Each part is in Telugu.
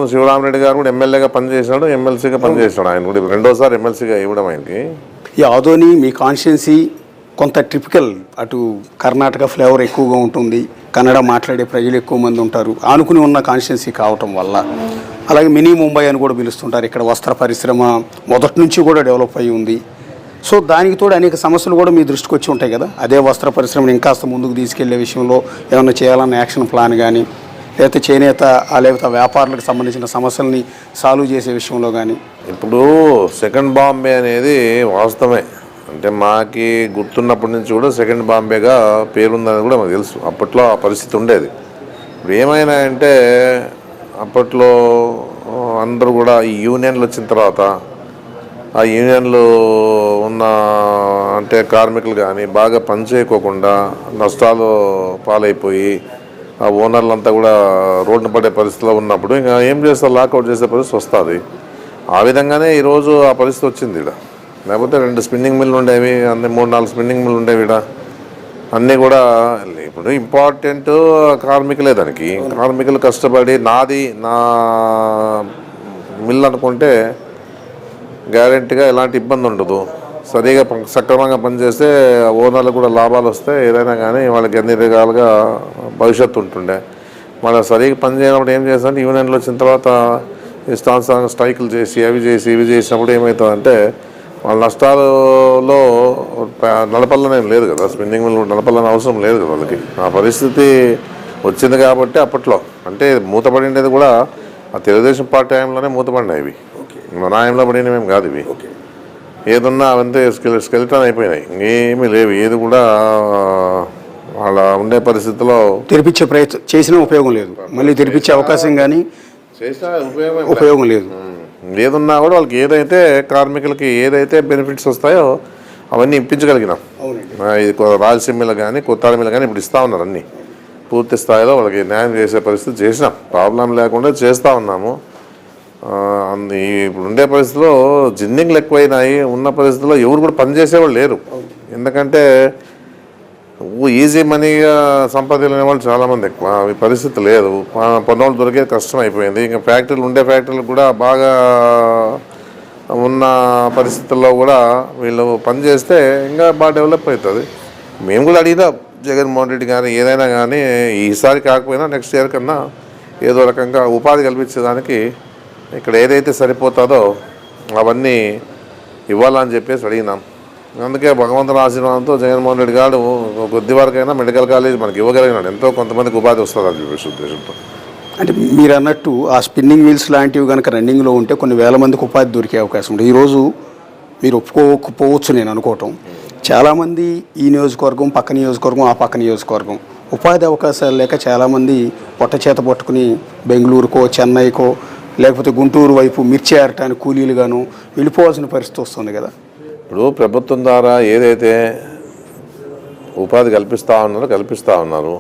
ఇంతకుముందు శివరామరెడ్డి గారు కూడా ఎమ్మెల్యేగా పనిచేసినాడు, ఎమ్మెల్సీగా పనిచేసినాడు. ఆయన కూడా రెండోసారి ఎమ్మెల్సీగా ఇవ్వడం ఆయనకి. ఈ ఆదోని మీ కాన్స్టిట్యున్సీ కొంత టిపికల్, అటు కర్ణాటక ఫ్లేవర్ ఎక్కువగా ఉంటుంది, కన్నడ మాట్లాడే ప్రజలు ఎక్కువ మంది ఉంటారు, ఆనుకుని ఉన్న కాన్స్టిట్యున్సీ కావటం వల్ల. అలాగే మినీ ముంబై అని కూడా పిలుస్తుంటారు. ఇక్కడ వస్త్ర పరిశ్రమ మొదటి నుంచి కూడా డెవలప్ అయ్యి ఉంది. సో దానికి తోడు అనేక సమస్యలు కూడా మీ దృష్టికి వచ్చి ఉంటాయి కదా. అదే వస్త్ర పరిశ్రమను ఇంకాస్త ముందుకు తీసుకెళ్లే విషయంలో ఏమైనా చేయాలన్న యాక్షన్ ప్లాన్ కానీ, లేకపోతే చేనేత లేకపోతే వ్యాపారులకు సంబంధించిన సమస్యల్ని సాల్వ్ చేసే విషయంలో కానీ. ఇప్పుడు సెకండ్ బాంబే అనేది వాస్తవమే. అంటే మాకి గుర్తున్నప్పటి నుంచి కూడా సెకండ్ బాంబేగా పేరుందని కూడా మాకు తెలుసు. అప్పట్లో ఆ పరిస్థితి ఉండేది. ఇప్పుడు ఏమైనా అంటే అప్పట్లో అందరూ కూడా ఈ యూనియన్లు వచ్చిన తర్వాత ఆ యూనియన్లు ఉన్న అంటే కార్మికులు కానీ బాగా పనిచేయకోకుండా నష్టాలు పాలైపోయి ఆ ఓనర్లంతా కూడా రోడ్డున పడే పరిస్థితిలో ఉన్నప్పుడు ఇంకా ఏం చేస్తారు, లాకౌట్ చేసే పరిస్థితి వస్తుంది. ఆ విధంగానే ఈరోజు ఆ పరిస్థితి వచ్చింది ఇక్కడ. లేకపోతే 2 స్పిన్నింగ్ మిల్లు ఉండేవి, అన్నీ 3-4 స్పిన్నింగ్ మిల్లు ఉండేవి ఇక్కడ. అన్నీ కూడా ఇప్పుడు ఇంపార్టెంట్ కార్మికులే. దానికి కార్మికులు కష్టపడి నాది నా మిల్ అనుకుంటే గ్యారెంటీగా ఎలాంటి ఇబ్బంది ఉండదు. సరిగా సక్రమంగా పనిచేస్తే ఓనర్లకు కూడా లాభాలు వస్తాయి. ఏదైనా కానీ వాళ్ళకి అన్ని రకాలుగా భవిష్యత్తు ఉంటుండే. మళ్ళీ సరిగా పని చేయనప్పుడు ఏం చేస్తారంటే యూనియన్లు వచ్చిన తర్వాత ఇష్టానుసారంగా స్ట్రైకులు చేసి అవి చేసినప్పుడు ఏమవుతుందంటే వాళ్ళ నష్టాలలో నడపల్లనేం లేదు కదా. స్పిన్నింగ్ మిల్ నడపల్లని అవసరం లేదు కదా వాళ్ళకి. ఆ పరిస్థితి వచ్చింది కాబట్టి అప్పట్లో అంటే మూతపడినది కూడా ఆ తెలుగుదేశం పార్టీ టైంలోనే మూతపడినాయి. ఇవి మన హాయంలో పడినవేం కాదు. ఇవి ఏదన్నా అవంతే స్కెలిటన్ అయిపోయినాయి, ఇంకేమీ లేవు. ఏది కూడా వాళ్ళ ఉండే పరిస్థితిలో తెరిపించే ప్రయత్నం చేసినా ఉపయోగం లేదు. మళ్ళీ తెరిపించే అవకాశం కానీ చేసినా ఉపయోగం లేదు. ఏదున్నా కూడా వాళ్ళకి ఏదైతే కార్మికులకి ఏదైతే బెనిఫిట్స్ వస్తాయో అవన్నీ ఇప్పించగలిగినాం. ఇది రాయలసీమలో కానీ కొత్తారమీలో కానీ ఇప్పుడు ఇస్తూ ఉన్నారు. అన్నీ పూర్తి స్థాయిలో వాళ్ళకి న్యాయం చేసే పరిస్థితి చేసినాం. ప్రాబ్లం లేకుండా చేస్తూ ఉన్నాము. ఇప్పుడు ఉండే పరిస్థితిలో జిన్నింగ్లు ఎక్కువైనాయి. ఉన్న పరిస్థితిలో ఎవరు కూడా పనిచేసేవాళ్ళు లేరు. ఎందుకంటే ఈజీ మనీగా సంపాదించే వాళ్ళు చాలామంది ఎక్కువ. అవి పరిస్థితి లేదు. పనులు దొరికేది కష్టం అయిపోయింది. ఇంకా ఫ్యాక్టరీలు ఉండే ఫ్యాక్టరీలు కూడా బాగా ఉన్న పరిస్థితుల్లో కూడా వీళ్ళు పని చేస్తే ఇంకా బాగా డెవలప్ అవుతుంది. మేము కూడా అడిగినాం జగన్మోహన్ రెడ్డి కానీ ఏదైనా కానీ ఈసారి కాకపోయినా నెక్స్ట్ ఇయర్ కన్నా ఏదో రకంగా ఉపాధి కల్పించేదానికి ఇక్కడ ఏదైతే సరిపోతుందో అవన్నీ ఇవ్వాలని చెప్పేసి అడిగినాం. అందుకే భగవంతుని ఆశీర్వాదంతో జగన్మోహన్ రెడ్డి గారు కొద్ది వరకైనా మెడికల్ కాలేజ్ మనకి ఇవ్వగలిగినాడు. ఎంతో కొంతమందికి ఉపాధి వస్తుంది అని చెప్పేసి ఉద్దేశంతో. అంటే మీరు అన్నట్టు ఆ స్పిన్నింగ్ వీల్స్ లాంటివి కనుక రన్నింగ్లో ఉంటే కొన్ని వేల మందికి ఉపాధి దొరికే అవకాశం ఉంటుంది. ఈరోజు మీరు ఒప్పుకోకపోవచ్చు నేను అనుకోవటం. చాలామంది ఈ నియోజకవర్గం పక్క నియోజకవర్గం ఆ పక్క నియోజకవర్గం ఉపాధి అవకాశాలు లేక చాలామంది పొట్ట చేత పట్టుకుని బెంగళూరుకో చెన్నైకో లేకపోతే గుంటూరు వైపు మిర్చి ఏరటానికి కూలీలుగాను వెళ్ళిపోవాల్సిన పరిస్థితి వస్తుంది కదా. ఇప్పుడు ప్రభుత్వం ద్వారా ఏదైతే ఉపాధి కల్పిస్తూ ఉన్నారు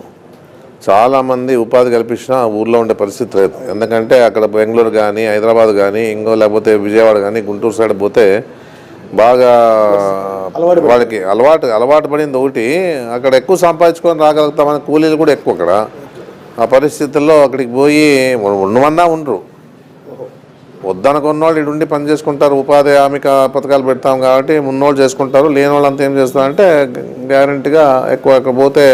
చాలామంది ఉపాధి కల్పించినా ఊర్లో ఉండే పరిస్థితి లేదు. ఎందుకంటే అక్కడ బెంగళూరు కానీ హైదరాబాద్ కానీ ఇంకో లేకపోతే విజయవాడ కానీ గుంటూరు సైడ్ పోతే బాగా వాళ్ళకి అలవాటు పడింది ఒకటి. అక్కడ ఎక్కువ సంపాదించుకొని రాగలుగుతామని కూలీలు కూడా ఎక్కువ అక్కడ. ఆ పరిస్థితుల్లో అక్కడికి పోయి ఉండమన్నా ఉండరు. వద్దనుకున్న వాళ్ళు ఇటు ఉండి పని చేసుకుంటారు. ఉపాధి హామీ పథకాలు పెడతాం కాబట్టి ఉన్నోళ్ళు చేసుకుంటారు. లేని వాళ్ళు అంతా ఏం చేస్తారంటే గ్యారెంటీగా ఎక్కువ పోతే